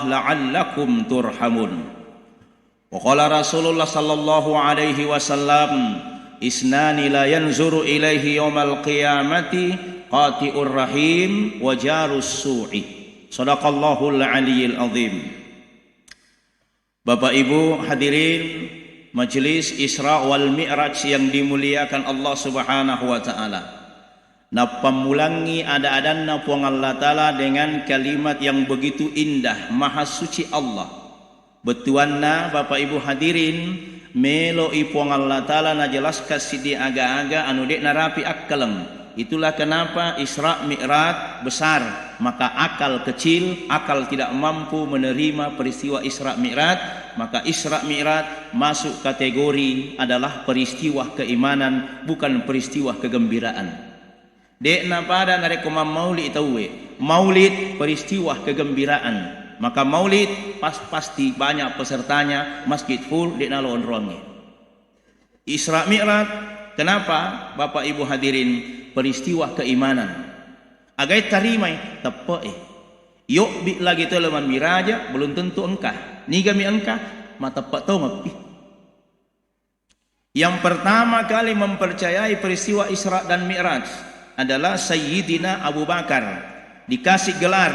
la'allakum turhamun. Wa qala Rasulullah sallallahu alaihi wasallam, isnani la yanzuru ilaihi yaumal qiyamati qati'ur rahim wa jarus su'i. Shadaqallahul aliyyil azim. Bapak Ibu hadirin majelis Isra wal Mi'raj yang dimuliakan Allah Subhanahu wa taala. Napamulangi ada-adanna puang Allah taala dengan kalimat yang begitu indah, maha suci Allah. Betuanna Bapak Ibu hadirin melo ipuang Allah taala najelaskan sidi aga-aga anu dek narapi akkaleng. Itulah kenapa Isra Mi'raj besar, maka akal kecil, akal tidak mampu menerima peristiwa Isra Mi'raj, maka Isra Mi'raj masuk kategori adalah peristiwa keimanan, bukan peristiwa kegembiraan. Dek pada narekomam maulid itawe, maulid peristiwa kegembiraan, maka maulid pasti banyak pesertanya, masjid full dek nalon ruangnya. Isra Mi'raj kenapa Bapak Ibu hadirin peristiwa keimanan. Agai tarimai tepe yuk bi lagi tu leman miraja belum tentu engkah. Niga mi engkah mata tepe tau ngapi. Yang pertama kali mempercayai peristiwa Isra dan Mi'raj adalah Sayyidina Abu Bakar, dikasih gelar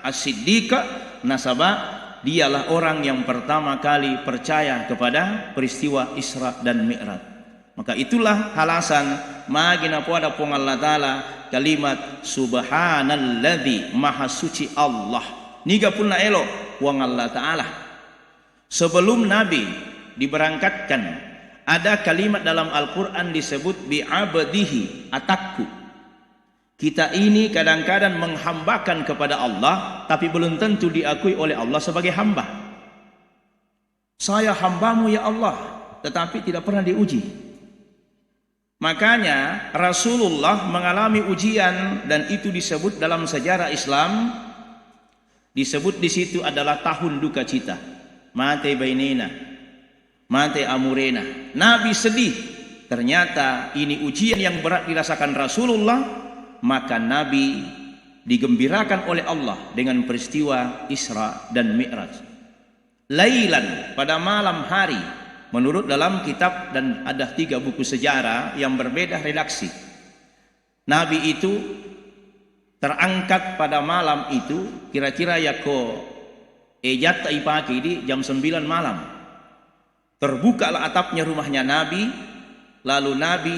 As-Siddiq, nasabah dialah orang yang pertama kali percaya kepada peristiwa Isra dan Mi'raj. Maka itulah alasan magina pada pung Allah taala kalimat subhanalladzi maha suci Allah. Niga pun na elo pung Allah taala. Sebelum Nabi diberangkatkan ada kalimat dalam Al-Qur'an disebut bi'abdihi atakku. Kita ini kadang-kadang menghambakan kepada Allah tapi belum tentu diakui oleh Allah sebagai hamba. Saya hambamu ya Allah, tetapi tidak pernah diuji. Makanya Rasulullah mengalami ujian dan itu disebut dalam sejarah Islam, disebut di situ adalah tahun duka cita. Mate bainina, mate amurena. Nabi sedih. Ternyata ini ujian yang berat dirasakan Rasulullah, maka Nabi digembirakan oleh Allah dengan peristiwa Isra dan Mi'raj. Lailan, pada malam hari, menurut dalam kitab dan ada 3 buku sejarah yang berbeda redaksi. Nabi itu terangkat pada malam itu kira-kira yako ejat ipaki di jam 9 malam. Terbukalah atapnya rumahnya Nabi, lalu Nabi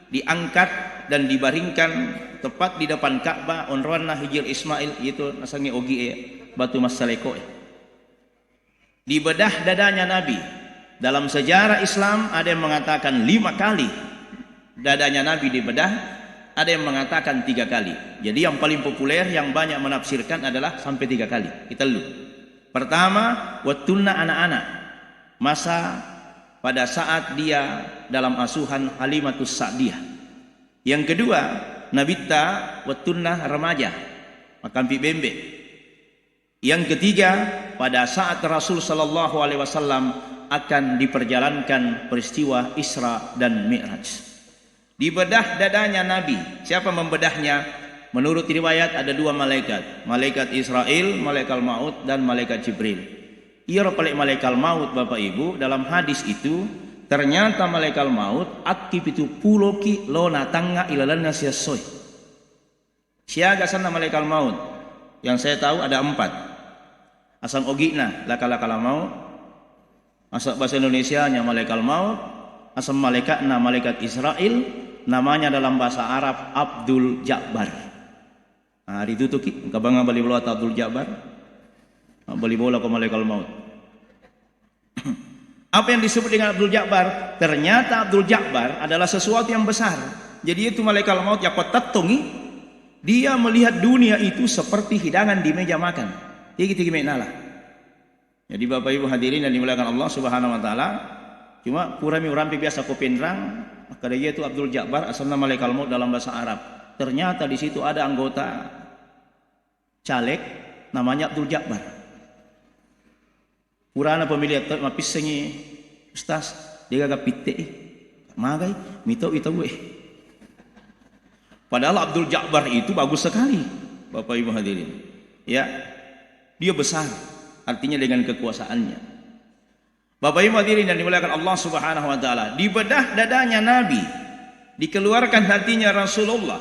diangkat dan dibaringkan tepat di depan Ka'bah onrwana hijil Ismail itu nasangi ogi batu masaleko. Dibedah dadanya Nabi. Dalam sejarah Islam ada yang mengatakan 5 kali dadanya Nabi dibedah, ada yang mengatakan 3 kali. Jadi yang paling populer yang banyak menafsirkan adalah sampai 3 kali. Kita dulu. Pertama, watunna anak-anak, masa pada saat dia dalam asuhan Halimatus Sa'diyah. Yang kedua, nabita watunna remaja, makan pi bembe. Yang ketiga, pada saat Rasul sallallahu alaihi wasallam akan diperjalankan peristiwa Isra dan Mi'raj. Dibedah dadanya Nabi. Siapa membedahnya? Menurut riwayat ada 2 malaikat. Malaikat Israel, malaikat maut dan malaikat Jibril. Ia pelik malaikat maut Bapak Ibu. Dalam hadis itu ternyata malaikat maut aktif itu puloki lona tanga ilalanna siasoi. Siaga sana malaikat maut. Yang saya tahu ada 4. Asang ogina laka-laka maut. Asal bahasa Indonesianya malaikat maut, asal malaikatna malaikat Israel, namanya dalam bahasa Arab Abdul Jabbar. Nah, itu tuh ki, kabang bali bola Abdul Jabbar. Bali bola ke malaikat maut. Apa yang disebut dengan Abdul Jabbar? Ternyata Abdul Jabbar adalah sesuatu yang besar. Jadi itu malaikat maut yang kotatungi, dia melihat dunia itu seperti hidangan di meja makan. Tigi-tigi menala. Jadi Bapak Ibu hadirin yang dimuliakan Allah Subhanahu wa taala, cuma purami urampi biasa kopendrang, maka dia itu Abdul Jabbar asalnya malaikat maut dalam bahasa Arab. Ternyata di situ ada anggota caleg namanya Abdul Jabbar. Purana pemilihan mapis sengi Ustaz, dia gak pitte magai mito itu Padahal Abdul Jabbar itu bagus sekali Bapak Ibu hadirin. Ya, dia besar. artinya dengan kekuasaannya. Bapak Ibu hadirin yang dimuliakan Allah Subhanahu wa taala, dibedah dadanya Nabi, dikeluarkan hatinya Rasulullah,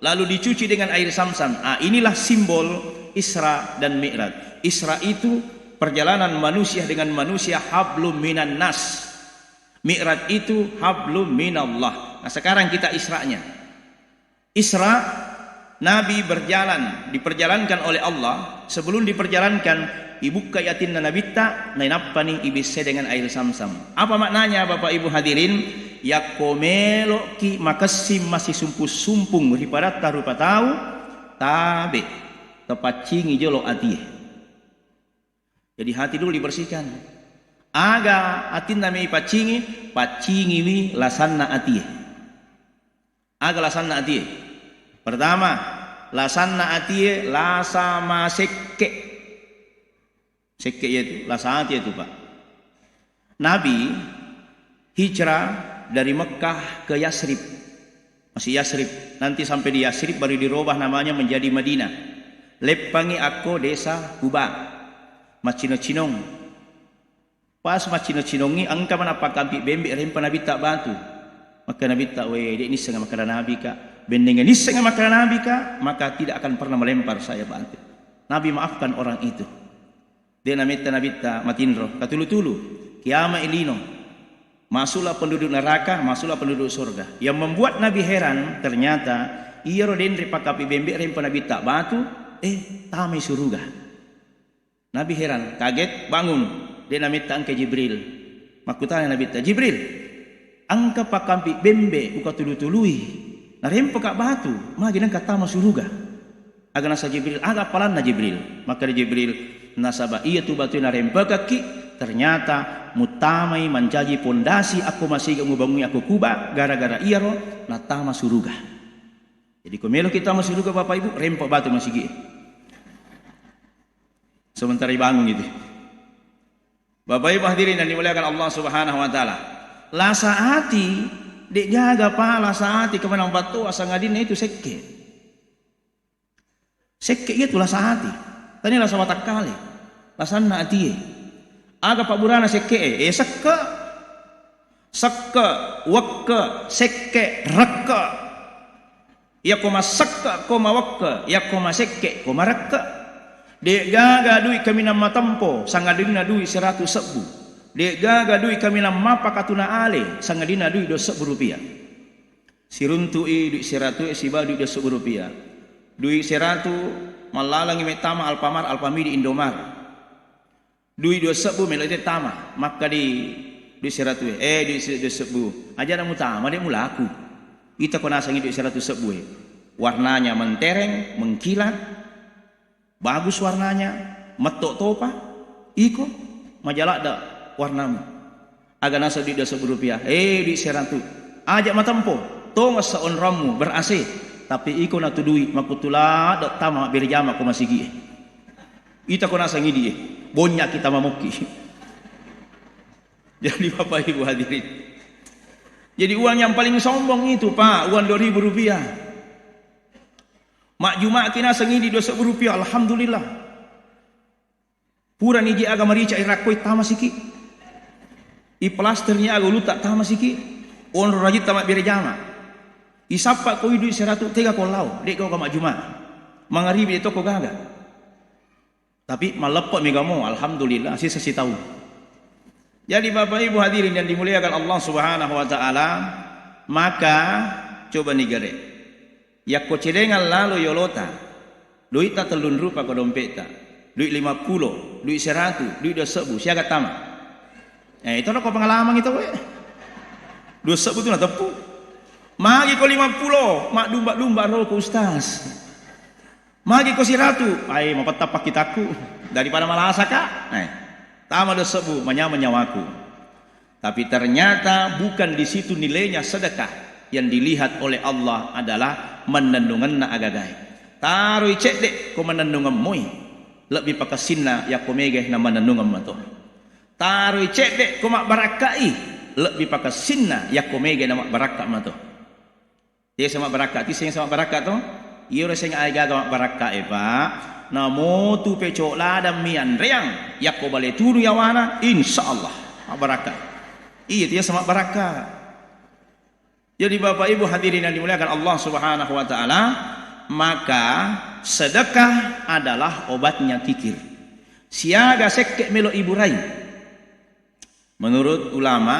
lalu dicuci dengan air Zamzam. Inilah simbol Isra dan Mi'raj. Isra itu perjalanan manusia dengan manusia, hablum minan nas. Mi'raj itu hablum minallah. Nah, sekarang kita Isra'nya. Isra, Nabi berjalan, diperjalankan oleh Allah. Sebelum diperjalankan, ibu kayatin nabitta nainapani ibise dengan air Zamzam. Apa maknanya Bapak Ibu hadirin? Yakomelo ki makasim masih sumpung daripada tarupa tahu tabe tepacingi jolo ati. Jadi hati dulu dibersihkan. Aga atin nami pacingi wi lasanna ati. Aga lasanna ati. Pertama, lasanna ati lasama sekke. Sekke itu lasa ati itu Pak. Nabi hijrah dari Mekah ke Yasrib. Masih Yasrib. Nanti sampai di Yasrib baru dirubah namanya menjadi Madinah. Lepangi aku desa Kuba. Macino-cinong. Pas macino-cinongi angka manapa kampi bembe rempa Nabi tak bantu. Maka Nabi tak dek ni setengah makanan Nabi kak. Bendengan ni setengah makanan Nabi kak, maka tidak akan pernah melempar saya bantu. Nabi maafkan orang itu. Dia namita Nabi tak matinro. Katulu-tulu. Kiama ilino. Masuklah penduduk neraka, masuklah penduduk surga. Yang membuat Nabi heran, ternyata ia rodendri pakapi bembe rempa Nabi tak batu, tamai surga. Nabi heran, kaget, bangun. Dia namita angke Jibril. Makutanya Nabi tak, Jibril, angka pakampi bembe uka tulu-tului. Narempa kak batu, magi nang kata surga. Aga nasa Jibril, aga palan na Jibril. Maka Jibril nasaba iya tu batu narempa kaki. Ternyata mutamai menjadi pondasi aku masih ngubangun aku Kuba gara-gara iya ro natama suruga. Jadi komelo kita masuk surga Bapak Ibu rempok batu masih gi. Sementara bangun gitu. Bapak Ibu hadirin yang dimuliakan Allah Subhanahu wa taala. Lasa hati dek jaga pa lasa hati kemana batu asa ngadine itu sekke. Sekke itu lasa hati. Tani lasa watak kali. Lasanna hati. Aga Pak Burana sekke sekka wakka sekke rakka ya koma sakka koma wakka ya koma sekke koma rakka de gaga dui kami nama tampo sangadina dui 100 sebu de gaga dui kami nama pakatuna ale sangadina dui 2 rupiah siruntui dui 100 siba dui 2 rupiah dui 100 malalangi metama Alfamart Alfamidi Indomar dui 2 sebu melete tama maka di 100 di 2 sebu aja namu tama dia mulaku kita kena sangi di 100 sebu warnanya mentereng mengkilat bagus warnanya metok topa iko majalah ada warnamu aga nasa di 2 rupiah di 100 aja matampo tonga sa onramu berase tapi iko na tudui makutula da tama berjama ko masigi ita kena sangi dia bonyak kita mamuki. Jadi Bapak Ibu hadirin. Jadi uang yang paling sombong itu Pak, uang 2.000 rupiah. Mak Jumat kena sengi di 2.000 rupiah, alhamdulillah. Pura niji agama rica irakoi tama siki. I plasternya agak lutak tama siki. On rajit tamat birjama. I sapa koi duit 100 tega kau lau, dek kau Mak Jumat. Mangaribi di toko gaga. Tapi malepok megamu, alhamdulillah sisa si tahu. Jadi Bapak Ibu hadirin yang dimuliakan Allah Subhanahu wa taala, maka coba nih gere. Ya kocelengan lalu yolota. Duit tak telun rupa ke dompeta. Duit 50, duit 100, duit 2.000, siaga tama. Itu kok pengalaman itu we. 2.000 itu na tepu. Magi ko 50, mak lumba-lumba ro ke ustaz. Magi ko si ratu, ay mapatapak kitaku daripada malasa kak. Tama 2.000 menyawaku. Tapi ternyata bukan di situ nilainya sedekah. Yang dilihat oleh Allah adalah menendungan na agagai. Taruh cek dek ko menendungan moi. Lebih pakasinna ya ko megeh na menendungan mato. Taruh cek dek ko mak barakai. Lebih pakasinna ya ko megeh na mak barakat mato. Dia sama barakat, ti sama barakat to. Iyo reseng ay gagawa baraka Pak. Namo tu pecok ladam mian reang yak ko bale tunu yawana insyaallah baraka. Iya dia sama baraka. Jadi Bapak Ibu hadirin yang dimuliakan Allah Subhanahu wa taala, maka sedekah adalah obatnya kikir. Siaga sekke melo ibu rai. Menurut ulama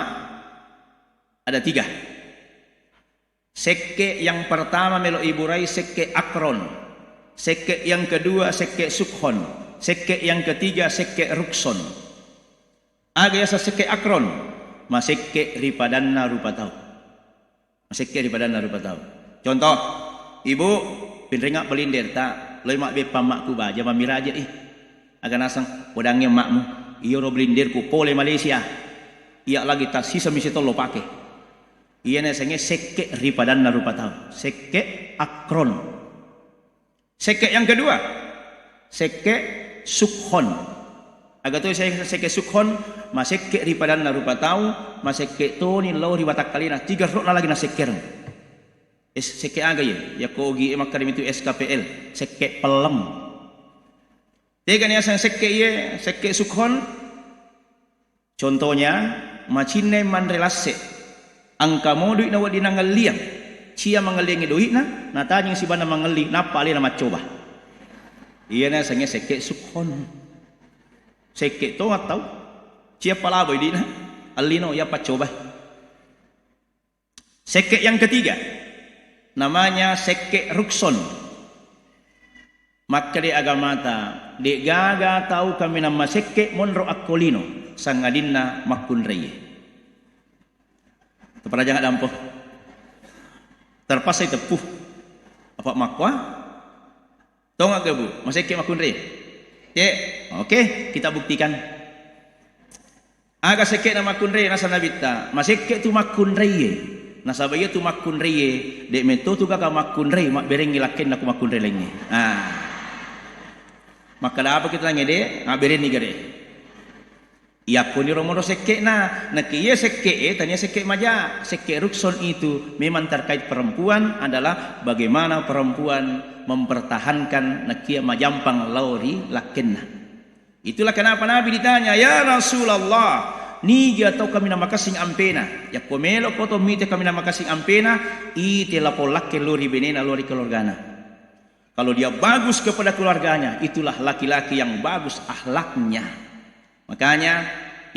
ada 3. Sekke yang pertama melo ibu rai sekke akron. Sekke yang kedua sekke sukhon. Sekke yang ketiga sekke rukson. Aga yasa sekke akron. Masekke ripadanna rupatau. Masekke ripadanna rupatau. Contoh, ibu pinringak belindir tak loy mak be pamakku baja mamiraja aga nasang udangnya makmu iyo ro belindir ku pole Malaysia. Iya lagi tak sisa misi tolo pake. Iya nesenge sekke ripadanna rupatau. Sekke akron. Sekke yang kedua, sekke sukhon. Agak tu saya sekke sukhon, masekke ripadanna rupatau, masekke toni lau riwatak kalina 3 rok lagi na sekker. Sekke aga ya kogi makarim itu SKPL, sekke pelem. Tega ni asal sekke ye, sekke sukhon. Contohnya, macine man relase. Angka mo duit na wadi nangal liang. Cia mengelingi duit na tanya si bana mengeli napa ali nama coba. Iya na senge sekke sukhon. Sekke to atau cia pala boy di na alino ya pa coba. Sekke yang ketiga namanya sekke rukson. Maka di agama ta de gaga tahu kami nama sekke monro akolino sangadinna makun reye. Tepara jangan dampo. Terpaksa tepuh apa makwa tahu nggak bu masih ke makunre oke kita buktikan aga seke na makunre nasa nabita masih ke tu makunre nasabaya tu makunre dek meto tu kaka makunre mak berengi lakin aku makunre lagi maka apa kita lagi dek ngaberin ni gede iya kuni romono seke na nakiye seke tanya seke maja seke rukson itu memang terkait perempuan adalah bagaimana perempuan mempertahankan nakia majampang lauri lakenna. Itulah kenapa Nabi ditanya ya Rasulullah niga tau kami nama kasing ampena ya komelo koto mite kami nama kasing ampena ite lapo lakke lori benena lori keluargana. Kalau dia bagus kepada keluarganya itulah laki-laki yang bagus akhlaknya. Makanya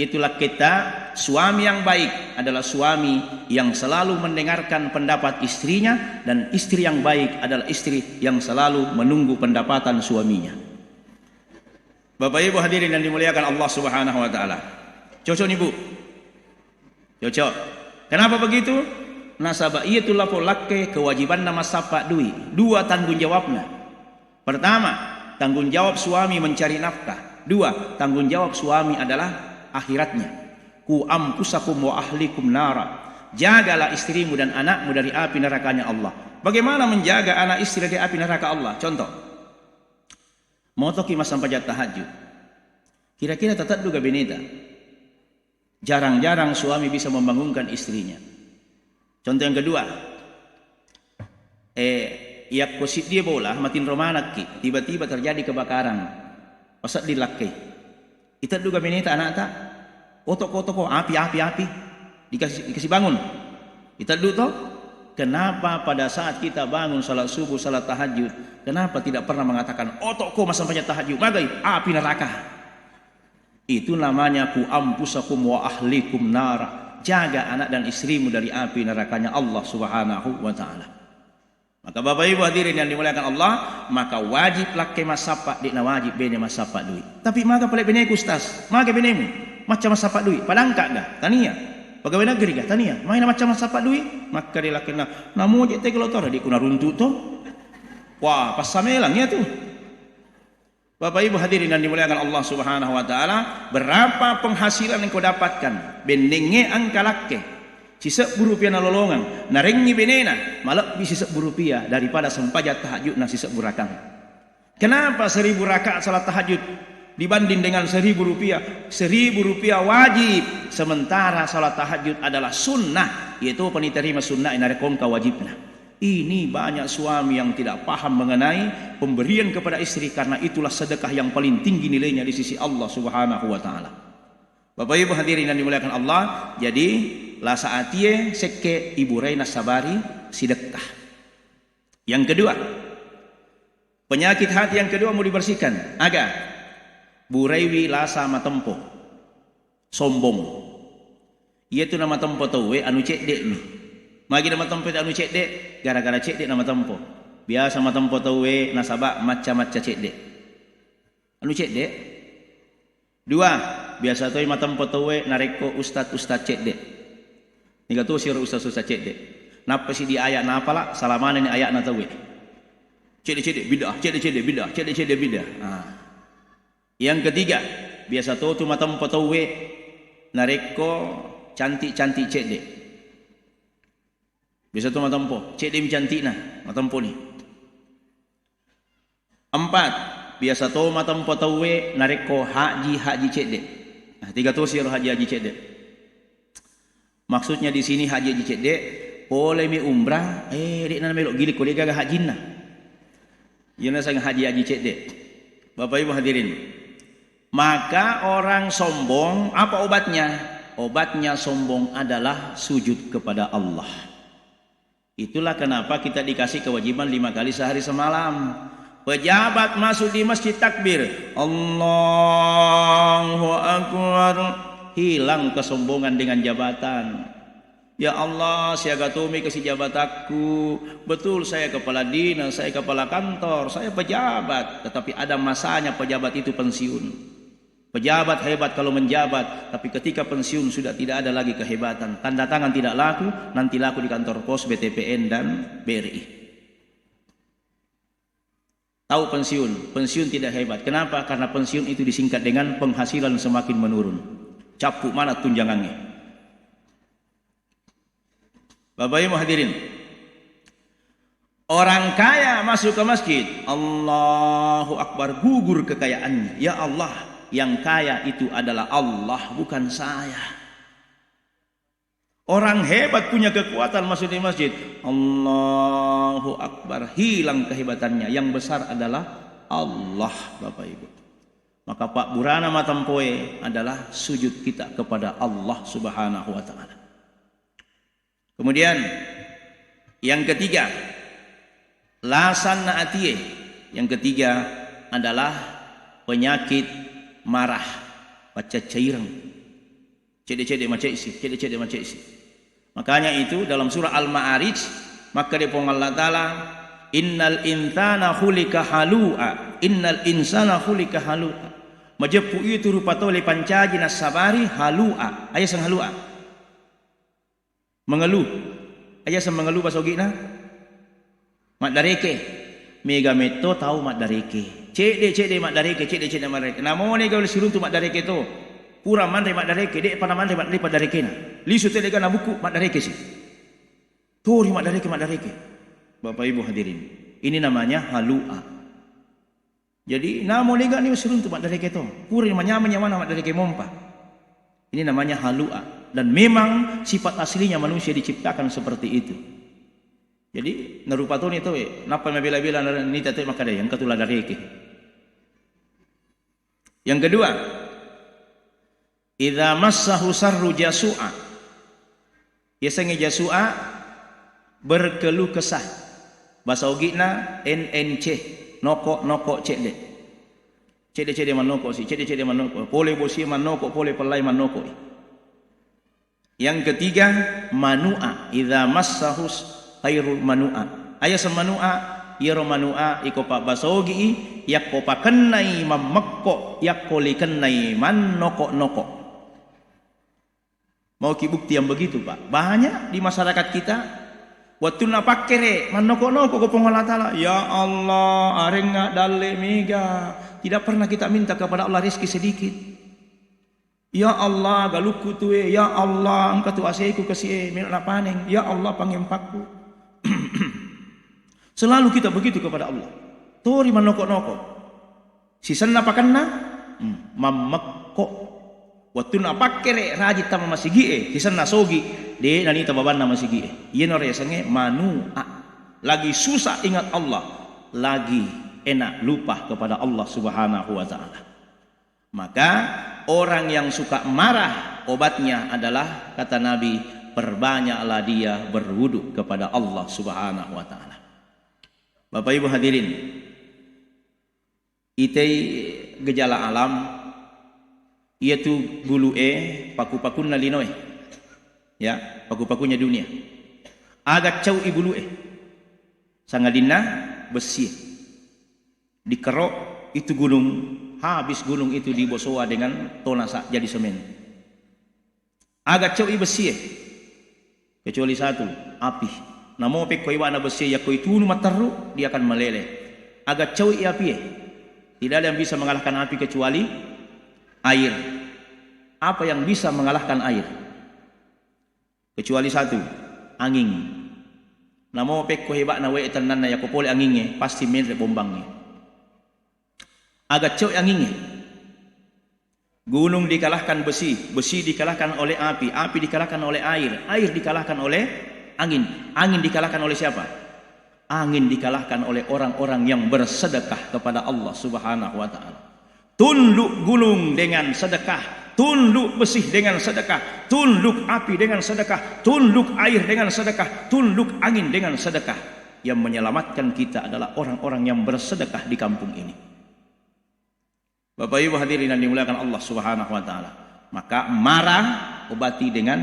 itulah kita suami yang baik adalah suami yang selalu mendengarkan pendapat istrinya dan istri yang baik adalah istri yang selalu menunggu pendapatan suaminya. Bapak Ibu hadirin yang dimuliakan Allah Subhanahu wa taala. Cocok nih Bu. Cocok. Kenapa begitu? Nasabah itulah polakke kewajiban nama sapa dui. 2 tanggung jawabnya. Pertama, tanggung jawab suami mencari nafkah. 2, tanggung jawab suami adalah akhiratnya. Ku ampusakum wa ahlikum nara. Jagalah istrimu dan anakmu dari api nerakanya Allah. Bagaimana menjaga anak istri dari api neraka Allah? Contoh. Motoki mas sampai tahajud. Kira-kira tetap juga beneta. Jarang-jarang suami bisa membangunkan istrinya. Contoh yang kedua. Ya kosit dia bola matin romanak ki. Tiba-tiba terjadi kebakaran. Pasal dilakai. Kita juga beneta anak tak. Otok-otok api dikasih bangun. Kita dulu toh. Kenapa pada saat kita bangun salat subuh, salat tahajud, kenapa tidak pernah mengatakan otokku masa banyak tahajud, bagai api neraka. Itu namanya ku ampusakum wa ahlikum nara. Jaga anak dan istrimu dari api nerakanya Allah Subhanahu wa taala. Maka Bapak Ibu hadirin yang dimuliakan Allah, maka wajib laki masapa di wajib bene masapa duit. Tapi maka pelek bene kustas, maka benemu macam masapa duit, padang kak dah, tania. Pegawai negeri kah tania, main macam masapa duit, maka dia laki namu je teh kelotor di kuna runtuk tu. Wah, pas samelang ya tu. Bapak Ibu hadirin yang dimuliakan Allah Subhanahu wa taala, berapa penghasilan yang kau dapatkan? Bendenge angka laki. Sisa rupiah na lolongan, narengi benena, malah bisa rupiah daripada sempajat tahajud na sisa burakang. Kenapa 1000 rakaat salat tahajud dibanding dengan 1000 rupiah? 1000 rupiah wajib, sementara salat tahajud adalah sunnah, yaitu peniterima sunnah inarekongka wajibna. Ini banyak suami yang tidak paham mengenai pemberian kepada istri, karena itulah sedekah yang paling tinggi nilainya di sisi Allah Subhanahu wa taala. Bapak Ibu hadirin yang dimuliakan Allah, jadi la saatie seke Ibu Reina sabari sedekah. Yang kedua, penyakit hati yang kedua mau dibersihkan. Aga Bu Rewi lasa matempo sombong. Ia tu nama tempo tau anu cek dek ni. Magi nama tempo anu cek dek, gara-gara cek dek nama tempo. Biasa nama tempo tau nasabak macam-macam cek dek. Anu cek dek. Dua, biasa tu nama tempo tau nareko ustad cek dek. Nika tu sira ustad cek dek. Napa sih di ayat napa lah? Salamane ni ayat na tau cek dek bidah, cek dek bidah, cek dek bidah. Yang ketiga, biasa tu nama tempo tau nareko cantik-cantik cek dek. Biasa tu matampo, cek dia cantik nah, matampo ni. Empat, biasa tu matampo tawe nareko haji cek dek. Nah, tiga tu siro haji cek dek. Maksudnya di sini haji cek dek, boleh mi umrah, dek nana melok gili koleh gagah haji nah. Yana sang haji cek dek. Bapak Ibu hadirin. Maka orang sombong, apa obatnya? Obatnya sombong adalah sujud kepada Allah. Itulah kenapa kita dikasih kewajiban 5 kali sehari semalam. Pejabat masuk di masjid takbir, Allahu Akbar, hilang kesombongan dengan jabatan. Ya Allah, siaga tumi kasih jabatanku. Betul saya kepala dinas, saya kepala kantor, saya pejabat. Tetapi ada masanya pejabat itu pensiun. Pejabat hebat kalau menjabat, tapi ketika pensiun sudah tidak ada lagi kehebatan. Tanda tangan tidak laku, nanti laku di kantor pos, BTPN dan BRI. Tahu pensiun? Pensiun tidak hebat. Kenapa? Karena pensiun itu disingkat dengan penghasilan semakin menurun. Capuk mana tunjangannya? Bapak Ibu hadirin, orang kaya masuk ke masjid, Allahu Akbar, gugur kekayaannya. Ya Allah, yang kaya itu adalah Allah, bukan saya. Orang hebat punya kekuatan masuk di masjid, Allahu Akbar, hilang kehebatannya. Yang besar adalah Allah, Bapak Ibu. Maka Pak Burana Matampoe adalah sujud kita kepada Allah Subhanahu wa taala. Kemudian yang ketiga, lasan naatie. Yang ketiga adalah penyakit marah, baca cairang, cede-cede macam isi. Makanya itu dalam surah Al-Ma'arij, maka dia pun Allah Ta'ala, innal insana khulika halu'a, innal insana khulika halu'a. Majepu itu rupa tole pancaji nasabari halu'a. Ayah sang halu'a, mengeluh. Ayah sang mengeluh basogina mak dareke mega meto tahu mak dareke. Cek mak dareke, cek mak dareke. Namo ni kau lisirun tu mak dareke tu. Pura mandai mak dareke, dek pada mandai mak dareke na. Lisu telega na buku mak dareke si. Tori mak dareke. Bapak Ibu hadirin, ini namanya halu'a. Jadi namo ni kau ni lisirun tu mak dareke tu. Pura manyama mana mak dareke mompa. Ini namanya halu'a. Dan memang sifat aslinya manusia diciptakan seperti itu. Jadi narupa tu ni tu napa mabila-bila ni tatu makada yang katulah dareke. Yang kedua, idza massahu sarru jasu'a. Biasanya jasu'a berkeluh kesah. Bahasa ogina NNC, nokok cek dek. Cek dek manoko si, cek dek manoko. Pole bosi manoko, pole pelai manoko. Yang ketiga, manu'a. Idza massahu khairul manu'a. Ayah semanu'a, yero manu'a iko pak basogi yakko pakennai mamekko yakko likennai manoko. Mau ki bukti yang begitu Pak? Banyak di masyarakat kita waktu nak pakere manoko ko Allah Taala. Ya Allah, arenga dalle mega. Tidak pernah kita minta kepada Allah rezeki sedikit. Ya Allah, galuku tuwe. Ya Allah, engkau tu aseiku kasih minat paneng. Ya Allah, pangempakku. Selalu kita begitu kepada Allah. Tori manoko. Sisan apa kena? Mamekko. Waktu nak pakere rajit tama masigi sisan nasogi de nani tababan nama masigi. Ieu no resenge manu'a. lagi susah ingat Allah, lagi enak lupa kepada Allah Subhanahu wa taala. Maka orang yang suka marah, obatnya adalah, kata Nabi, perbanyaklah dia berwudu kepada Allah Subhanahu wa taala. Bapak Ibu hadirin, itu gejala alam, yaitu bulu paku-pakun nalinoe, ya, paku-pakunya dunia. Agak cau ibulu sangadina besi dikerok itu gunung, habis gunung itu dibosoa dengan tonasa jadi semen. Agak cau besi kecuali satu, api. Namo pe koi wana besi ya koi tunu mataru, dia akan meleleh. Agak cau api tidak ada yang bisa mengalahkan api kecuali air. Apa yang bisa mengalahkan air? Kecuali satu, angin. Namo pekko hebat na we tenan na yakopole anginge pasti menre bombangnya. Agak cok anginge. Gunung dikalahkan besi, besi dikalahkan oleh api, api dikalahkan oleh air, air dikalahkan oleh angin, angin dikalahkan oleh siapa? Angin dikalahkan oleh orang-orang yang bersedekah kepada Allah Subhanahu wa taala. Tunduk gunung dengan sedekah, tunduk besi dengan sedekah, tunduk api dengan sedekah, tunduk air dengan sedekah, tunduk angin dengan sedekah. Yang menyelamatkan kita adalah orang-orang yang bersedekah di kampung ini. Bapak Ibu hadirin yang dimuliakan Allah Subhanahu wa taala. Maka marah obati dengan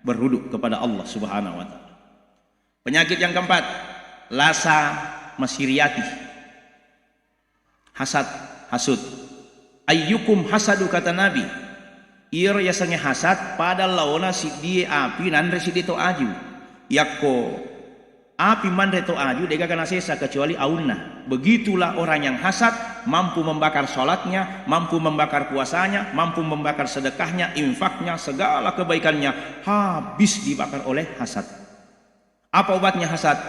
berwudu kepada Allah Subhanahu wa taala. Penyakit yang keempat, lasa masiriati. Hasad, hasud. Ayyukum hasadu, kata Nabi. Ir yasanya hasad pada laona si dia api nandre si dito aju. Yakko api mandre to aju dega kana sesa kecuali aunna. Begitulah orang yang hasad, mampu membakar sholatnya, mampu membakar puasanya, mampu membakar sedekahnya, infaknya, segala kebaikannya habis dibakar oleh hasad. Apa obatnya hasad?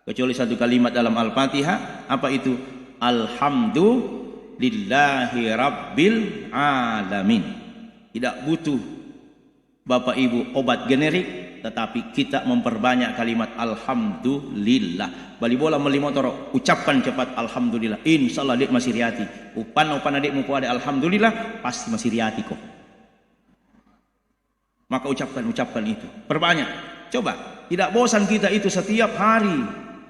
Kecuali satu kalimat dalam Al-Fatihah. Apa itu? Alhamdulillahi Rabbil Alamin. Tidak butuh Bapak Ibu obat generik, tetapi kita memperbanyak kalimat Alhamdulillah. Bali bola meli motor, ucapkan cepat Alhamdulillah. Insyaallah adik masih riati. Upan adikmu ku ada Alhamdulillah, pasti masih riati kok. Maka ucapkan itu. Perbanyak. Coba, tidak bosan kita itu setiap hari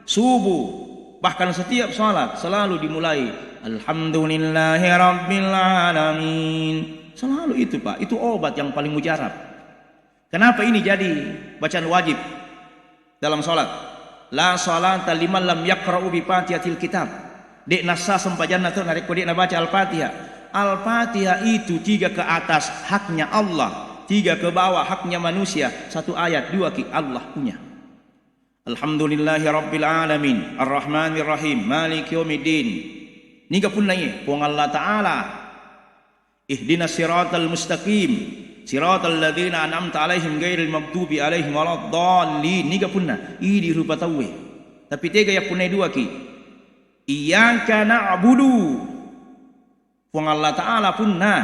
subuh, bahkan setiap salat selalu dimulai Alhamdulillahi Rabbil Alamin. Selalu itu Pak, itu obat yang paling mujarab. Kenapa ini jadi bacaan wajib dalam salat? La salata liman lam yaqra'u bi Fatihatil kitab. Dek nasa sempajanna tu narik kodek na baca Al-Fatihah. Al-Fatihah itu 3 ke atas haknya Allah, 3 ke bawah haknya manusia. 1 ayat, 2 ki Allah punya. Alhamdulillahi Rabbil Alamin Ar-Rahmanir Rahim Maliki Yaumiddin. Niga punna ye pong Allah Ta'ala ihdinas siratal mustaqim siratal ladzina an'amta alaihim ghairil maghdubi alaihim waladdallin. Niga punna ini rupa tawe. Tapi tega ya punna 2 ki iyyaka na'budu pong Allah Ta'ala punna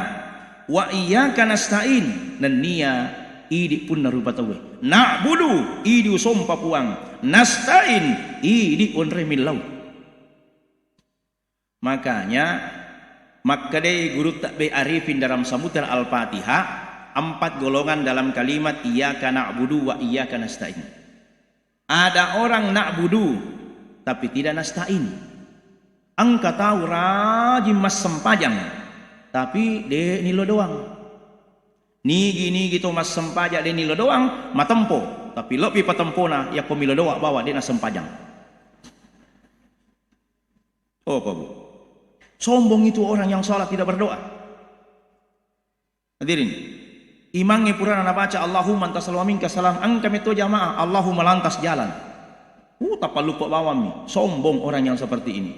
wa iyyaka nasta'in dan nia idi punna rupa tawe. Na'budu idi sompa puang, nasta'in idi onre milau. Makanya makkadai guru takbe arifin dalam samudra Al-Fatihah 4 golongan dalam kalimat iyyaka na'budu wa iyyaka nasta'in. Ada orang na'budu tapi tidak nasta'in. Angka tahu rajin mas sempajang tapi de nilo doang. Nigi gitu mas sempajak de nilo doang matempo tapi lebih patempona ya pemilo doa bawa de na sempajang. Oh Pak Bu. Sombong itu orang yang salat tidak berdoa. Hadirin, imamnya pura na baca Allahumma antas salam minka salam angka meto jamaah Allahumma lantas jalan. Tapa lupa bawami. Sombong orang yang seperti ini.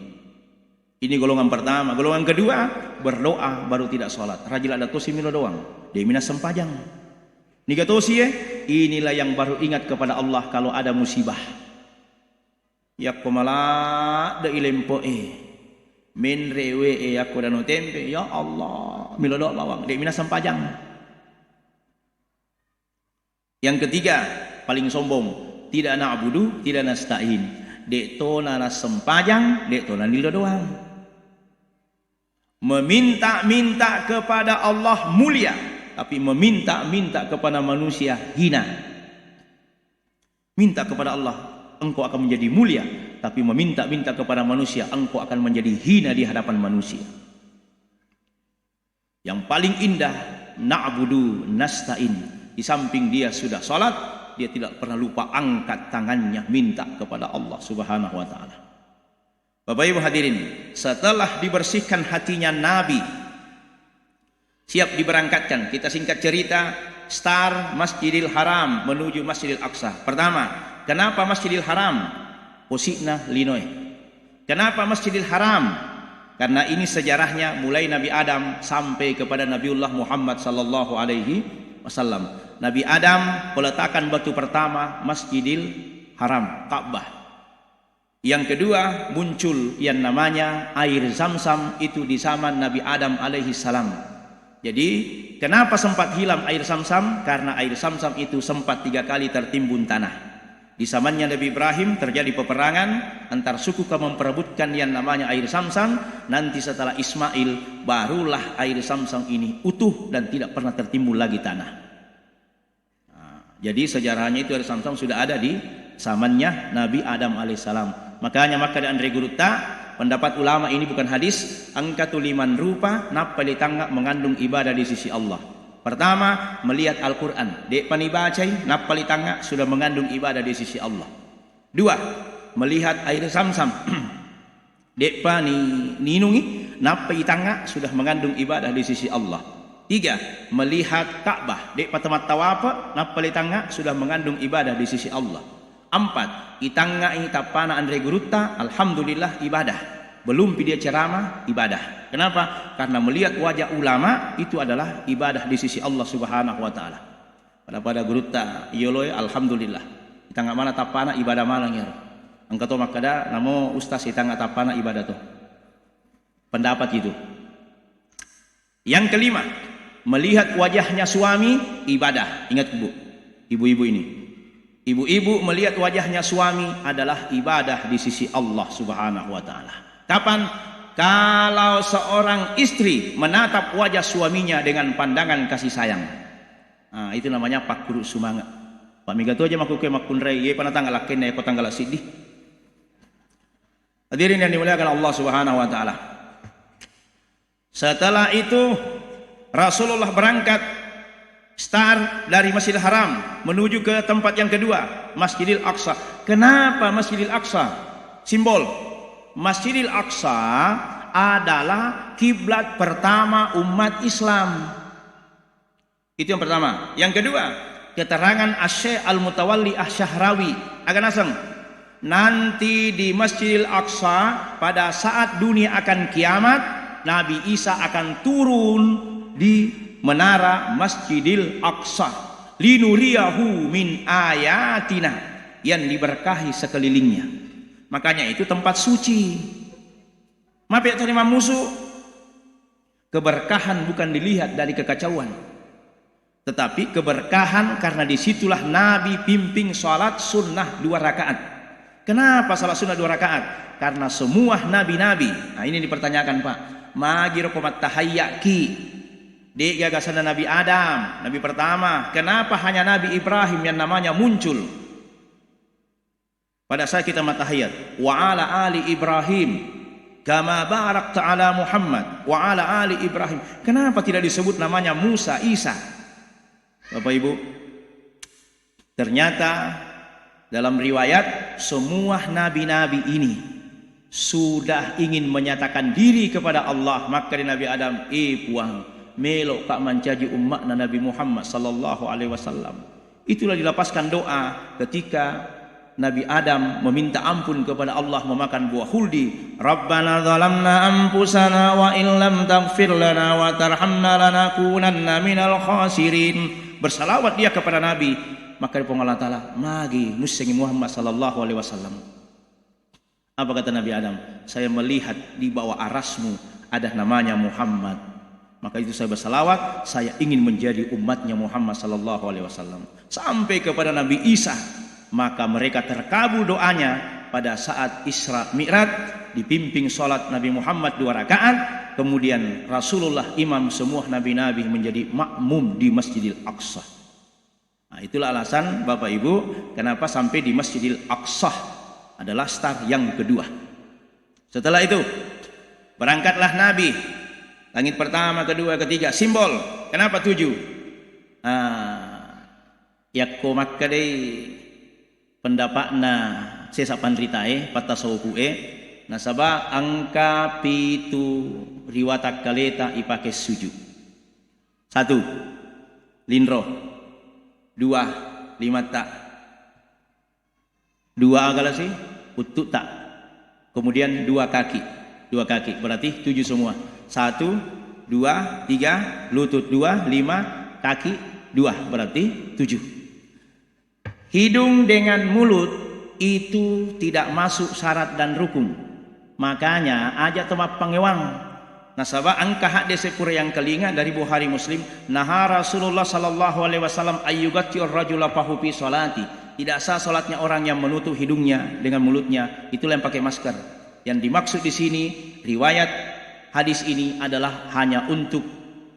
Ini golongan pertama. Golongan kedua, berdoa baru tidak salat. Rajil ada tosi milo doang. Dia mina sempajang. Niga tosi inilah yang baru ingat kepada Allah kalau ada musibah. Ya komala de ilempo min rewe aku dano tempe ya Allah milo doa bawang dia mina sempajang. Yang ketiga paling sombong tidak na'budu, tidak nasta'in. Dek to nana sempajang, dek to nila doang. Meminta-minta kepada Allah mulia, tapi meminta-minta kepada manusia hina. Minta kepada Allah, engkau akan menjadi mulia, tapi meminta-minta kepada manusia, engkau akan menjadi hina di hadapan manusia. Yang paling indah, na'budu nasta'in. Di samping dia sudah salat, dia tidak pernah lupa angkat tangannya minta kepada Allah Subhanahu wa taala. Bapak Ibu hadirin, setelah dibersihkan hatinya Nabi, siap diberangkatkan. Kita singkat cerita, start Masjidil Haram menuju Masjidil Aqsa. Pertama, kenapa Masjidil Haram? Posina Linoy. Kenapa Masjidil Haram? Karena ini sejarahnya mulai Nabi Adam sampai kepada Nabiullah Muhammad sallallahu alaihi wasallam. Nabi Adam peletakan batu pertama Masjidil Haram, Ka'bah. Yang kedua muncul yang namanya air Zam-Zam, itu di zaman Nabi Adam alaihi salam. Jadi kenapa sempat hilang air Zam-Zam? Karena air Zam-Zam itu sempat 3 kali tertimbun tanah. Di zamannya Nabi Ibrahim terjadi peperangan antar suku kaum memperebutkan yang namanya air Zam-Zam. Nanti setelah Ismail barulah air Zam-Zam ini utuh dan tidak pernah tertimbun lagi tanah. Jadi sejarahnya itu air Zam-Zam sudah ada di zamannya Nabi Adam alaihissalam. Makanya maka di Andre Gurutta, pendapat ulama ini bukan hadis. Angkatu liman rupa napali tangga mengandung ibadah di sisi Allah. Pertama, melihat Al-Quran. Dek panibacai napali tangga sudah mengandung ibadah di sisi Allah. Dua, melihat air Zam-Zam. Dek pani ninungi napali tangga sudah mengandung ibadah di sisi Allah. 3, melihat Ka'bah. Dek patamat tawapa napali tangga sudah mengandung ibadah di sisi Allah. 4, itangga ini tapana Andre Gurutta, alhamdulillah ibadah. Belum dia ceramah, ibadah. Kenapa? Karena melihat wajah ulama itu adalah ibadah di sisi Allah Subhanahu wa taala. Pada Gurutta yoloy alhamdulillah. Itangga mana tapana ibadah mana ngira. Angkato makada namo ustaz itangga tapana ibadah tuh. Pendapat itu. Yang kelima, melihat wajahnya suami, ibadah. Ingat Bu, ibu-ibu ini. Ibu-ibu melihat wajahnya suami adalah ibadah di sisi Allah Subhanahu wa taala. Kapan? Kalau seorang istri menatap wajah suaminya dengan pandangan kasih sayang. Nah, itu namanya pakuru sumanga. Pak Migato aja maku ke makunrai, ye pana tanggal lakin ya kota tanggal sidih. Hadirin yang dimuliakan Allah Subhanahu wa taala. Setelah itu Rasulullah berangkat start dari Masjidil Haram menuju ke tempat yang kedua, Masjidil Aqsa. Kenapa Masjidil Aqsa? Simbol Masjidil Aqsa adalah kiblat pertama umat Islam. Itu yang pertama. Yang kedua, keterangan Asy-Syaikh Al-Mutawalli Asy-Syahrawi akan aseng. Nanti di Masjidil Aqsa pada saat dunia akan kiamat, Nabi Isa akan turun di menara Masjidil Aqsa linuriyahu min ayatina, yang diberkahi sekelilingnya. Makanya itu tempat suci. Maaf terima musuh. Keberkahan bukan dilihat dari kekacauan, tetapi keberkahan karena disitulah Nabi pimpin sholat sunnah 2 rakaat. Kenapa salat sunnah 2 rakaat? Karena semua nabi-nabi. Nah ini dipertanyakan Pak. Magir komat tahayyaki di gagasan Nabi Adam, Nabi pertama. Kenapa hanya Nabi Ibrahim yang namanya muncul pada saat kita matahayat? Wa ala ali Ibrahim kama barakta ala Muhammad wa ala ali Ibrahim. Kenapa tidak disebut namanya Musa, Isa? Bapak Ibu, ternyata dalam riwayat semua nabi-nabi ini sudah ingin menyatakan diri kepada Allah. Maka di Nabi Adam, puang melok kak mencaji umat Nabi Muhammad sallallahu alaihi wasallam. Itulah dilepaskan doa ketika Nabi Adam meminta ampun kepada Allah memakan buah huldi. Rabbana zalamna anfusana wa illam taghfir lana wa tarhamna lanakunanna minal khasirin. Bersalawat dia kepada Nabi, maka dipanggil Allah Ta'ala magi musengi Muhammad sallallahu alaihi wasallam. Apa kata Nabi Adam? Saya melihat di bawah arasmu ada namanya Muhammad, maka itu saya bersalawat, saya ingin menjadi umatnya Muhammad sallallahu alaihi wasallam. Sampai kepada Nabi Isa, Maka mereka terkabul doanya pada saat Isra Mi'raj, dipimpin sholat Nabi Muhammad 2 rakaat, kemudian Rasulullah imam semua nabi-nabi menjadi makmum di Masjidil Aqsa. Nah, itulah alasan Bapak Ibu kenapa sampai di Masjidil Aqsa adalah start yang kedua. Setelah itu berangkatlah Nabi, langit pertama, kedua, ketiga, simbol. Kenapa 7? Yakko Makkah deh pendapatna sesa pandritae patasawuke nasaba angka pitu riwatak kaleta ipake sujud. 1 linro, 2 lima tak, 2 agalasi utuk tak, kemudian 2 kaki berarti 7 semua. 1 2 3 lutut 2 5 kaki 2 berarti 7. Hidung dengan mulut itu tidak masuk syarat dan rukun. Makanya aja tempat pangewang. Nasabah angka hak desepur yang kelinga dari Bukhari Muslim. Naha Rasulullah sallallahu alaihi wasallam ayyugati ar-rajula fahu fi salati. Tidak sah salatnya orang yang menutup hidungnya dengan mulutnya. Itulah yang pakai masker. Yang dimaksud di sini riwayat hadis ini adalah hanya untuk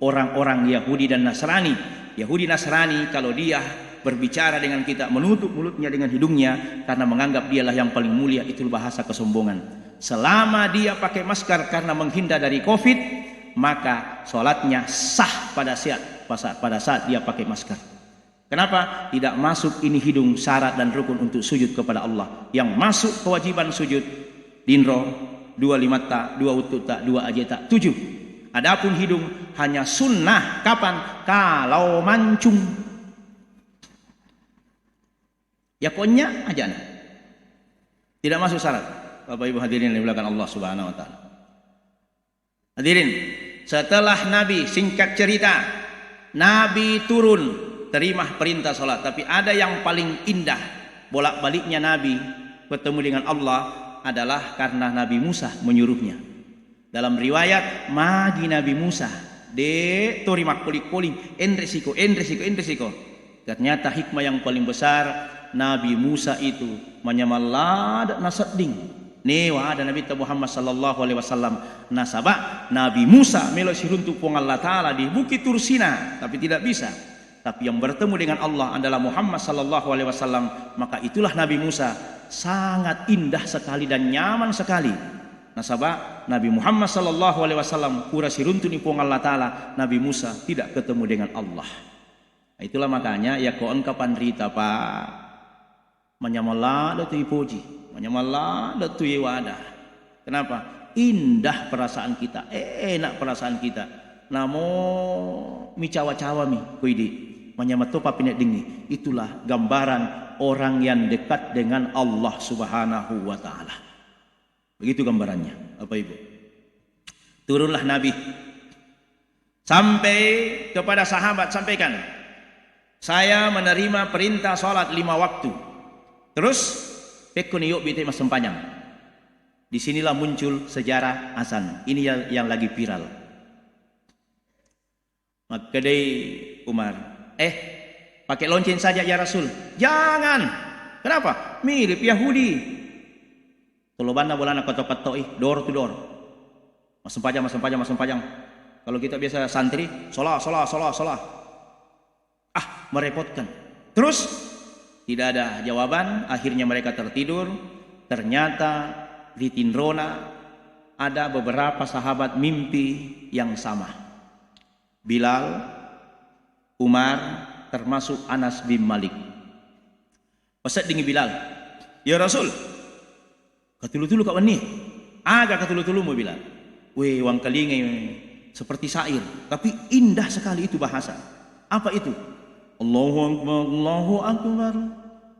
orang-orang Yahudi dan Nasrani. Yahudi Nasrani kalau dia berbicara dengan kita menutup mulutnya dengan hidungnya karena menganggap dialah yang paling mulia, itu bahasa kesombongan. Selama dia pakai masker karena menghindar dari Covid, maka sholatnya sah pada saat dia pakai masker. Kenapa? Tidak masuk ini hidung syarat dan rukun untuk sujud kepada Allah. Yang masuk kewajiban sujud dinro 2 limata, 2 ututa, 2 ajeta, 7. Adapun hidung hanya sunnah kapan? Kalau mancung. Ya konya aja nah. Tidak masuk syarat. Bapak Ibu hadirin yang dimuliakan Allah Subhanahu wa taala. Hadirin, setelah Nabi, singkat cerita, Nabi turun terima perintah salat, tapi ada yang paling indah bolak-baliknya Nabi bertemu dengan Allah adalah karena Nabi Musa menyuruhnya. Dalam riwayat magi Nabi Musa de torimak kulik-kuling enresiko. Ternyata hikmah yang paling besar Nabi Musa itu menyamalad nasading newa ada Nabi Muhammad sallallahu alaihi wasallam nasabah Nabi Musa melo siruntuk pong Allah taala di Bukit Tursina tapi tidak bisa, tapi yang bertemu dengan Allah adalah Muhammad sallallahu alaihi wasallam. Maka itulah Nabi Musa sangat indah sekali dan nyaman sekali. Nasabah Nabi Muhammad sallallahu alaihi wasallam pura siruntuk ni pong Allah taala, Nabi Musa tidak ketemu dengan Allah. Itulah makanya ya ko engkapan rita Pak menyamala datu ipoji, menyamala datu iwadah. Kenapa? Indah perasaan kita, enak perasaan kita. Namo mi cawa-cawa mi kuidi, menyamatopa pinek dingi. Itulah gambaran orang yang dekat dengan Allah Subhanahu wa taala. Begitu gambarannya, Bapak Ibu. Turunlah Nabi sampai kepada sahabat, sampaikan, saya menerima perintah sholat 5 waktu. Terus pekun yuk bete mas sempanjang. Disinilah muncul sejarah azan. Ini yang lagi viral. Maka dei Umar, pakai lonceng saja ya Rasul. Jangan. Kenapa? Mirip Yahudi. Kalau banda bolana kotok-kotok door to door. Mas sempajang. Kalau kita biasa santri, sholah. Merepotkan. Terus tidak ada jawaban, akhirnya mereka tertidur. Ternyata di Tindrona ada beberapa sahabat mimpi yang sama. Bilal, Umar, termasuk Anas bin Malik. Peset dengan Bilal, ya Rasul, katulu-tulu kak wani, agak katulu-tulu mau Bilal. Weh, wang kalingai seperti syair, tapi indah sekali itu bahasa. Apa itu? Allahu Akbar, Allahu Akbar,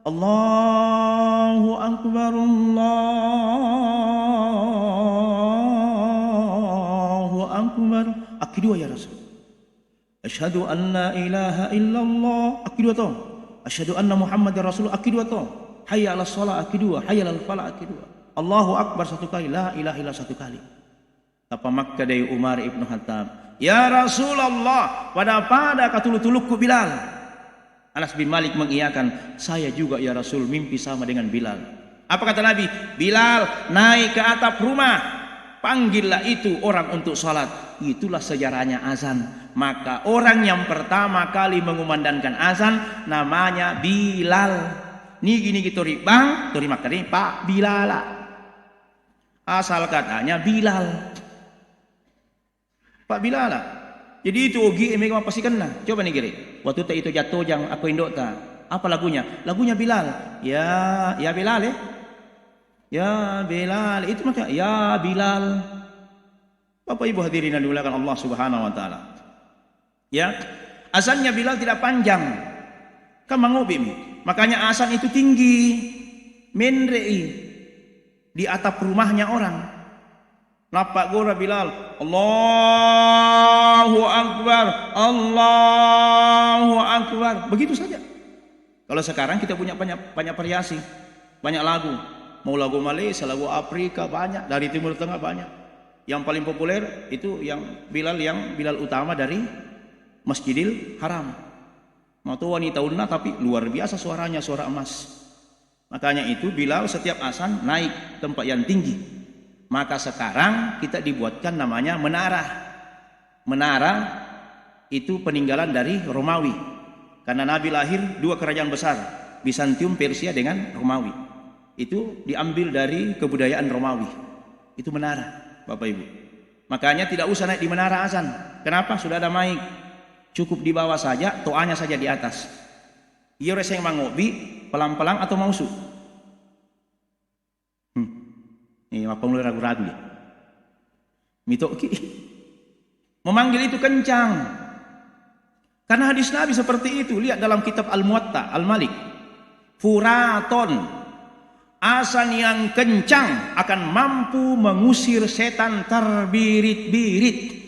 Allahu Akbar, Allahu Akbar. Akidua ya Rasul. Asyhadu an la ilaha illallah. Akidua toh. Asyhadu anna Muhammadar Rasul. Akidua toh. Hayya 'alas shalah akidua, hayya 'alal falah akidua. Allahu Akbar 1 kali, la ilaha illallah 1 kali. Tapa Makkah dari Umar ibn Khattab. Ya Rasulullah, pada katulu-tulukku Bilal. Anas bin Malik mengiyakan, saya juga ya Rasul mimpi sama dengan Bilal. Apa kata Nabi? Bilal, naik ke atap rumah, panggillah itu orang untuk salat. Itulah sejarahnya azan. Maka orang yang pertama kali mengumandangkan azan namanya Bilal. Nigi tori bang, tori makani Pak Bilal. Asal katanya Bilal. Pak Bilal. Jadi itu ogi emang pasti kena. Coba nih kiri. Waktu itu jatuh yang aku indok ta. Apa lagunya? Lagunya Bilal. Ya Bilal ya. Ya Bilal. Itu makanya ya Bilal. Bapak Ibu hadirin yang dimuliakan Allah Subhanahu wa taala. Ya. Azannya Bilal tidak panjang. Kan mangobim. Makanya azan itu tinggi. Menrei di atap rumahnya orang. Lapak gora Bilal, Allahu Akbar, Allahu Akbar. Begitu saja. Kalau sekarang kita punya banyak variasi, banyak lagu. Mau lagu Malaysia, lagu Afrika banyak, dari Timur Tengah banyak. Yang paling populer itu yang Bilal utama dari Masjidil Haram. Mau tahu wanita unna tapi luar biasa suaranya, suara emas. Makanya itu Bilal setiap azan naik tempat yang tinggi. Maka sekarang kita dibuatkan namanya menara. Menara itu peninggalan dari Romawi. Karena Nabi lahir dua kerajaan besar, Bizantium, Persia dengan Romawi. Itu diambil dari kebudayaan Romawi. Itu menara, Bapak Ibu. Makanya tidak usah naik di menara azan. Kenapa? Sudah ada mic. Cukup di bawah saja, toanya saja di atas. Iya reseng mangobi, pelang-pelang atau mausu. Ini apa mulai ragu-ragu ya? Mitoki. Memanggil itu kencang. Karena hadis Nabi seperti itu. Lihat dalam kitab Al-Muwatta, Al-Malik. Furaton. Azan yang kencang akan mampu mengusir setan terbirit-birit.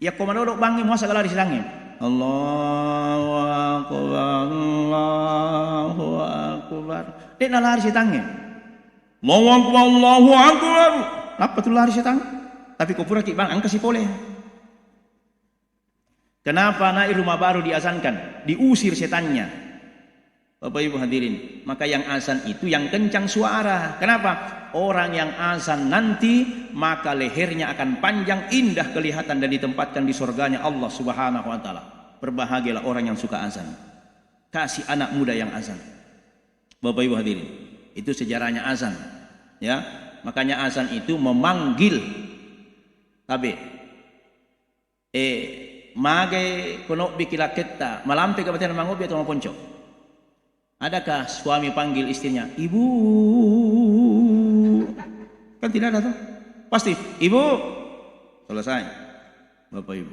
Ya komando bangi muasa galah di sedangnya. Allahu Akbar, Allahu Akbar. Dia nalari setangnya. Allahu Akbar, Allahu Akbar. Apa tu lari setan? Tapi kau pura bang, angka si boleh. Kenapa naik rumah baru diazankan? Diusir setannya. Bapak Ibu hadirin. Maka yang azan itu yang kencang suara. Kenapa? Orang yang azan nanti maka lehernya akan panjang, indah kelihatan dan ditempatkan di surganya Allah Subhanahu wa taala. Berbahagialah orang yang suka azan. Kasih anak muda yang azan. Bapak Ibu hadirin. Itu sejarahnya azan. Ya, makanya azan itu memanggil tabe. Mage kono bikila kita malampe kabupaten mangobi atau maponco. Adakah suami panggil istrinya, ibu? Kan tidak ada tuh. Pasti, ibu. Selesai. Bapak Ibu.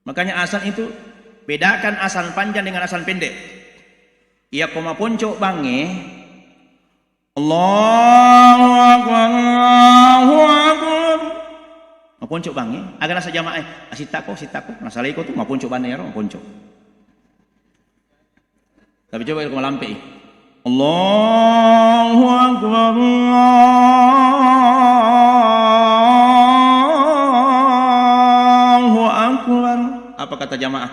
Makanya azan itu bedakan azan panjang dengan azan pendek. Ia koma ponco bange. Allahu Akbar, Allahu Akbar. Maponco bange. Agar nasa jamaah. Sitako. Masalah ikut tuh maponco bange ya, maponco. Tapi coba kalau lampe. Allahu Akbar, Allahu Akbar. Apa kata jamaah?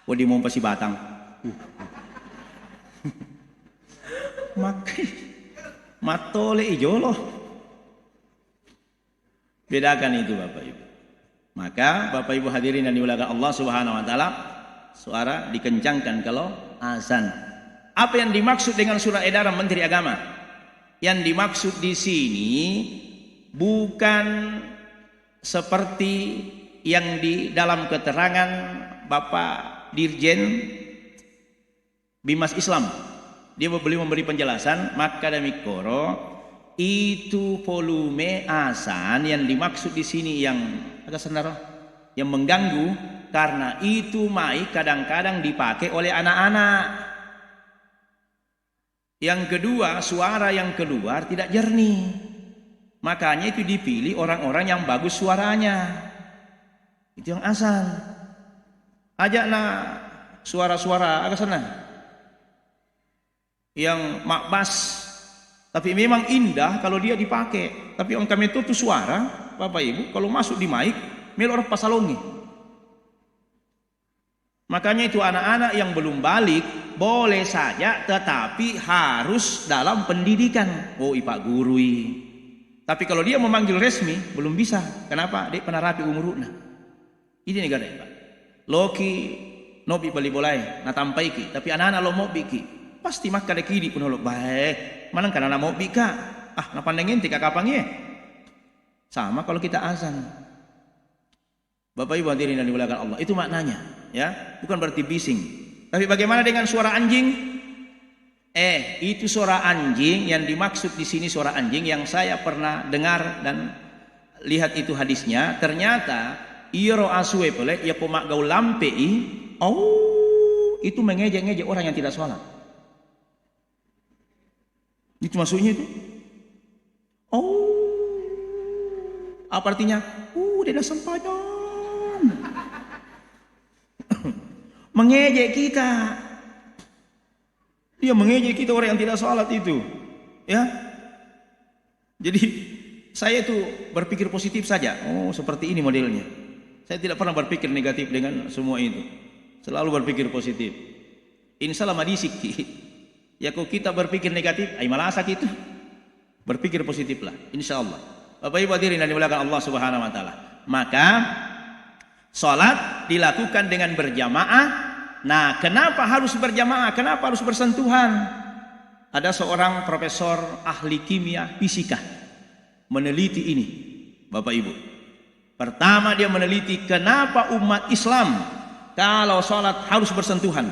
Wadi mau pasti batang. Makai matole ijolo. Bedakan itu Bapak Ibu. Maka Bapak Ibu hadirin yang dimuliakan Allah Subhanahu wa taala, suara dikencangkan kalau azan. Apa yang dimaksud dengan surat edaran Menteri Agama? Yang dimaksud di sini bukan seperti yang di dalam keterangan Bapak Dirjen Bimas Islam. Dia memberi penjelasan, maka demikoro itu volume azan yang dimaksud di sini yang agak senara, yang mengganggu karena itu mic kadang-kadang dipakai oleh anak-anak. Yang kedua, suara yang keluar tidak jernih. Makanya itu dipilih orang-orang yang bagus suaranya. Itu yang azan. Ajaklah suara-suara agak sana. Yang makbas, tapi memang indah kalau dia dipakai. Tapi orang kami itu suara, Bapak Ibu, kalau masuk di mic, melor pasalongi. Makanya itu anak-anak yang belum balik boleh saja, tetapi harus dalam pendidikan. Oh, Pak Guru. Tapi kalau dia memanggil resmi belum bisa. Kenapa? Dia pernah rapi umuruna. Ini negara Pak. Loki nobi bali bolai na tampaiki, tapi anak-anak lo mau biki. Pasti maka ada kiri pun lo baik. Mana kan anak mau bika? Ah, na pandangin tika kapangnya. Sama kalau kita azan. Bapak Ibu hadirin yang dimuliakan Allah, itu maknanya, ya, bukan berarti bising. Tapi bagaimana dengan suara anjing? Itu suara anjing yang dimaksud di sini suara anjing yang saya pernah dengar dan lihat itu hadisnya. Ternyata iro asue pole ya pomak gaul lampei, itu mengejek-ngejek orang yang tidak sholat. Itu maksudnya itu. Apa artinya? Dia dah sempanya. Mengejek kita. Dia mengejek kita orang yang tidak sholat itu, ya. Jadi saya itu berpikir positif saja. Oh, seperti ini modelnya. Saya tidak pernah berpikir negatif dengan semua itu. Selalu berpikir positif. Insya Allah madisik. Ya kalau kita berpikir negatif, malah sakit itu. Berpikir positiflah, insya Allah. Bapak Ibu hadirin yang dimuliakan Allah Subhanahu Wa Taala. Maka sholat dilakukan dengan berjamaah. Nah, kenapa harus berjamaah? Kenapa harus bersentuhan? Ada seorang profesor ahli kimia fisika meneliti ini, Bapak Ibu. Pertama dia meneliti kenapa umat Islam kalau sholat harus bersentuhan.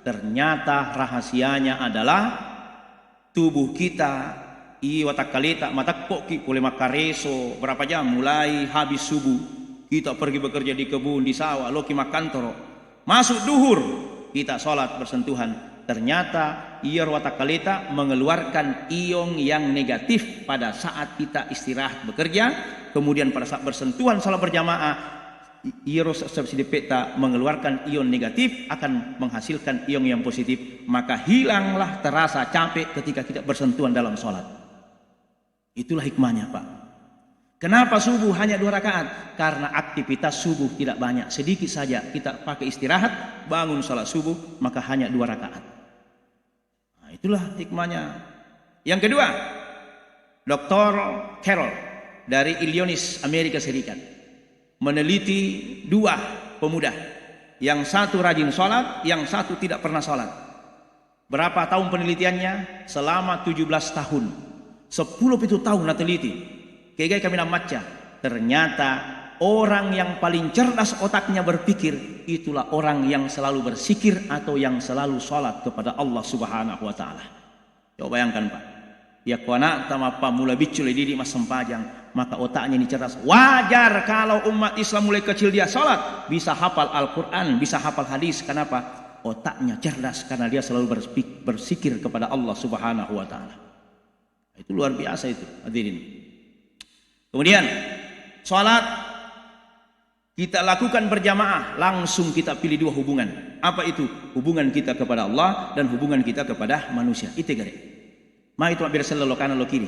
Ternyata rahasianya adalah tubuh kita watak mata koki boleh makareso berapa jam mulai habis subuh kita pergi bekerja di kebun di sawah loki makan toro masuk duhur kita sholat bersentuhan. Ternyata ior watak kalita mengeluarkan ion yang negatif pada saat kita istirahat bekerja. Kemudian pada saat bersentuhan salat berjamaah ior subsidi peta mengeluarkan ion negatif akan menghasilkan ion yang positif. Maka hilanglah terasa capek ketika kita bersentuhan dalam sholat. Itulah hikmahnya Pak. Kenapa subuh hanya 2 rakaat? Karena aktivitas subuh tidak banyak, sedikit saja kita pakai istirahat, bangun salat subuh, maka hanya 2 rakaat. Nah, itulah hikmahnya. Yang kedua, Dr. Carroll dari Illinois, Amerika Serikat, meneliti 2 pemuda, yang satu rajin sholat, yang satu tidak pernah sholat. Berapa tahun penelitiannya? Selama 17 tahun. 10 itu tahun teliti. Kayak kami namaca. Ternyata orang yang paling cerdas otaknya berpikir itulah orang yang selalu bersikir atau yang selalu sholat kepada Allah Subhanahu Wa Taala. Coba bayangkan Pak. Ya kuana tama pamula bicul didi mas sempajang, maka otaknya ini cerdas. Wajar kalau umat Islam mulai kecil dia sholat, bisa hafal Al-Quran, bisa hafal hadis. Kenapa? Otaknya cerdas karena dia selalu bersikir kepada Allah Subhanahu Wa Taala. Itu luar biasa itu, hadirin. Kemudian sholat kita lakukan berjamaah, langsung kita pilih 2 hubungan. Apa itu? Hubungan kita kepada Allah dan hubungan kita kepada manusia. Itu gare. Ma itu abir sallallahu kana lo kiri.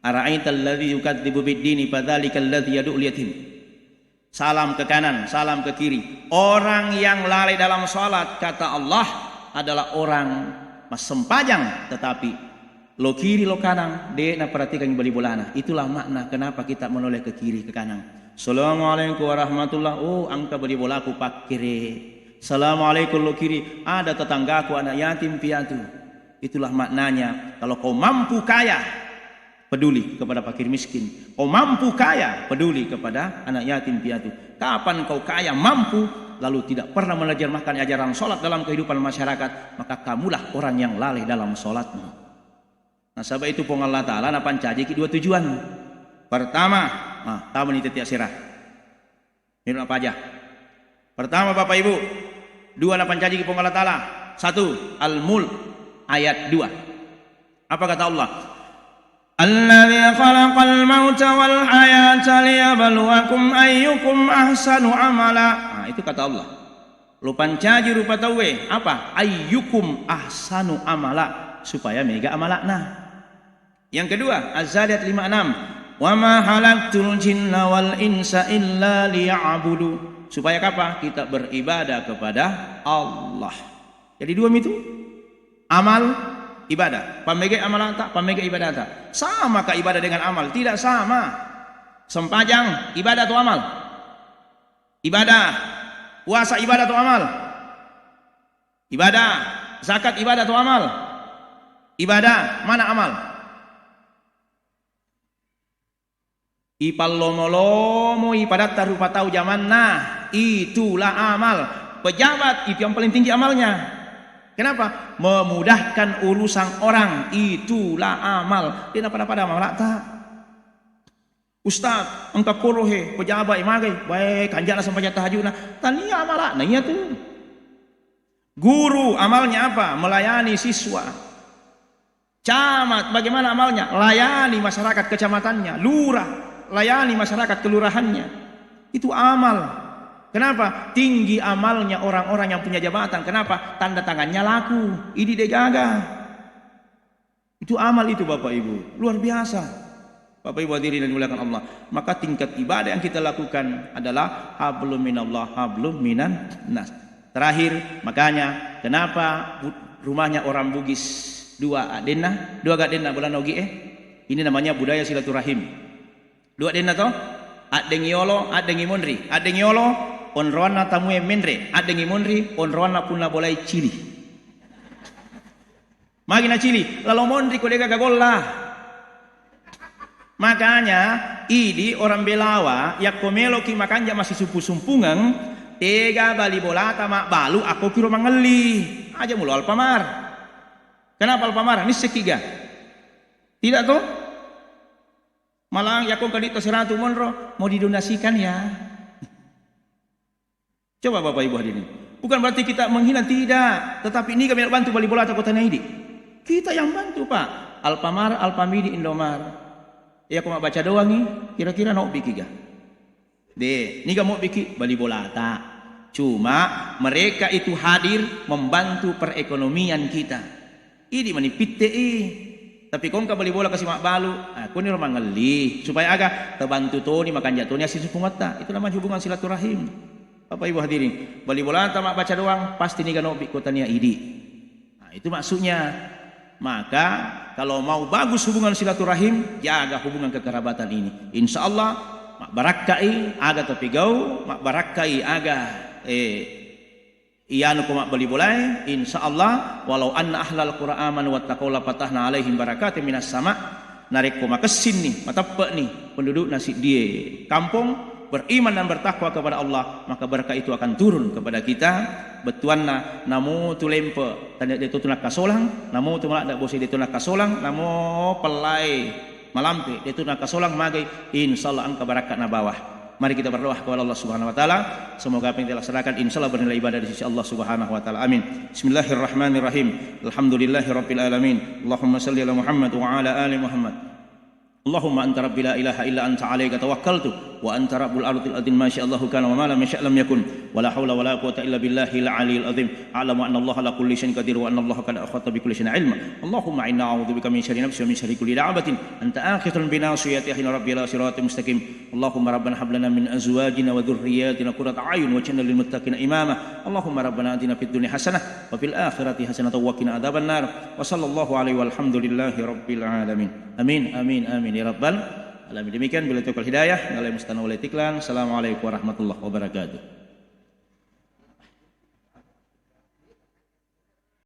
Ara'aital ladzi yukadzibu bid-dini fadzalikal ladzi yad'ul yatim. Salam ke kanan, salam ke kiri. Orang yang lalai dalam sholat kata Allah adalah orang mas sempajang, tetapi lo kiri lo kanan dia nak perhatikan bali bolana. Itulah makna kenapa kita menoleh ke kiri ke kanan. Assalamualaikum warahmatullah. Oh, angka bali bolaku pak kiri. Assalamualaikum lo kiri. Ada tetanggaku anak yatim piatu. Itulah maknanya. Kalau kau mampu kaya, peduli kepada fakir miskin. Kau mampu kaya, peduli kepada anak yatim piatu. Kapan kau kaya mampu lalu tidak pernah menerjemahkan ajaran sholat dalam kehidupan masyarakat, maka kamulah orang yang lalai dalam sholatmu. Nah, sebab itu pun Allah Ta'ala napan caji 2 tujuan. Pertama, tahu ini tiap sirah. Ini apa aja? Pertama Bapak Ibu, 2 napan caji pun Allah Ta'ala. 1, Al-Mulk ayat 2. Apa kata Allah? Alladzi khalaqal mauta wal hayata liyabluwakum ayyukum ahsanu amala. Nah, itu kata Allah. Lupan caji rupa tawe apa? Ayyukum ahsanu amala, supaya mega amalakna. Yang kedua, Az-Zariyat 56. Wa ma halaqtul jinna wal insa illa liya'budu. Supaya apa? Kita beribadah kepada Allah. Jadi dua itu, amal, ibadah. Pamege amal tak, pamege ibadah tak. Sama kah ibadah dengan amal? Tidak sama. Sempajang ibadah atau amal? Ibadah. Puasa ibadah atau amal? Ibadah. Zakat ibadah atau amal? Ibadah. Mana amal? Ipallomo-lomo ipadat tarupa tahu zaman, nah itulah amal. Pejabat itu yang paling tinggi amalnya. Kenapa? Memudahkan urusan orang, itulah amal. Dia pada amal tak. Ustaz, engkau korohe pejabat imagai baik kanjana sampai tahajud nah tania amal nah iya tuh. Guru amalnya apa? Melayani siswa. Camat bagaimana amalnya? Layani masyarakat kecamatannya. Lurah layani masyarakat kelurahannya. Itu amal. Kenapa? Tinggi amalnya orang-orang yang punya jabatan. Kenapa? Tanda tangannya laku. Ini degagah. Itu amal itu Bapak Ibu. Luar biasa. Bapak Ibu hadirin yang dimuliakan Allah. Maka tingkat ibadah yang kita lakukan adalah hablum minallah, hablum minan nas. Terakhir, makanya kenapa rumahnya orang Bugis dua gak denna bulan ogi ini namanya budaya silaturahim. Dua denna toh? Adengi yolo, adengi mondri. Adengi yolo onroana tamue mendre, adengi mondri onroana punna bolai cili. Magina cili, lalu mondri kodega gagolla. Makanya idi orang Belawa yak komelo ki makanja masih sumpu-sumpungan tega bali bolata mak balu aku kiro mangeli aja mulu Alfamar. Kenapa Alfamar? Ini sekiga. Tidak tuh? Malang yakong kadito seratu monro mau didonasikan ya. Coba Bapak Ibu hadirin. Bukan berarti kita menghina, tidak, tetapi ini kami bantu bali bolata kota Naidi. Kita yang bantu Pak. Alfamar, Alfamidi, Indomar. Ya aku mau baca doang nih, kira-kira nak bikin gak? Deh, ini gak mau bikin bali bolata. Cuma mereka itu hadir membantu perekonomian kita. Ini menipit tapi kau nggak bali bola kasih mak balu, aku nih orang ngeli supaya agak terbantu tuh nih makan jatuhnya si suku mata. Itu namanya hubungan silaturahim. Bapak Ibu hadirin, bali bola mak baca doang, pasti nih gak nak bikin kotanya idi. Nah itu maksudnya. Maka kalau mau bagus hubungan silaturahim, jaga hubungan kekerabatan ini. Insya Allah mak barakai aga tapi gau, mak barakai aga iyanu ko mak bali bolai. Insya Allah walau anna ahlal Qur'an amanu wattaqau la fatahna alaihim barakatim minas sama. Narik ko makesin nih, matape nih penduduk nasi die kampung beriman dan bertakwa kepada Allah, maka berkah itu akan turun kepada kita. Betuanna namu tu lempe tanda dia tu nak kasolang, namu tu malak dak bosi dia tu nak kasolang, namu pelai malampe dia tu nak kasolang magai insyaallah angka barakat na bawah. Mari kita berdoa kepada Allah Subhanahu wa taala, semoga apa yang dilaksanakan insyaallah bernilai ibadah di sisi Allah Subhanahu wa taala. Amin. Bismillahirrahmanirrahim. Alhamdulillahirabbil alamin. Allahumma shalli ala Muhammad wa ala ali Muhammad. Allahumma anta rabbi la ilaha illa anta alayka tawakkaltu wa anta rabbul ardil azim ma syaa Allahu kana wa ma lam yasha' lam yakun wa la haula wa la quwwata illa billahil aliyil azim. A'lamu anna Allah ala kulli shay'in qadir wa anna Allah qad ahata bi kulli shay'in ilma. Allahumma inna a'udzubika min syarri nafsi wa min syarri kulli da'abatin anta akhidhun bi nasiyatihi rabbi la siratal mustaqim. Allahumma rabbana hab lana min azwajina wa dhurriyyatina qurrata a'yun waj'alna lil muttaqina imama. Allahumma rabbana atina fid dunya hasanah wa fil akhirati hasanah wa qina adzaban nar. Wa sallallahu alaihi walhamdulillahi rabbil alamin. Amin amin amin ya rabbal alamin. Demikian bila taufikal hidayah, ngalai mustana wal itiklan. Assalamualaikum warahmatullahi wabarakatuh.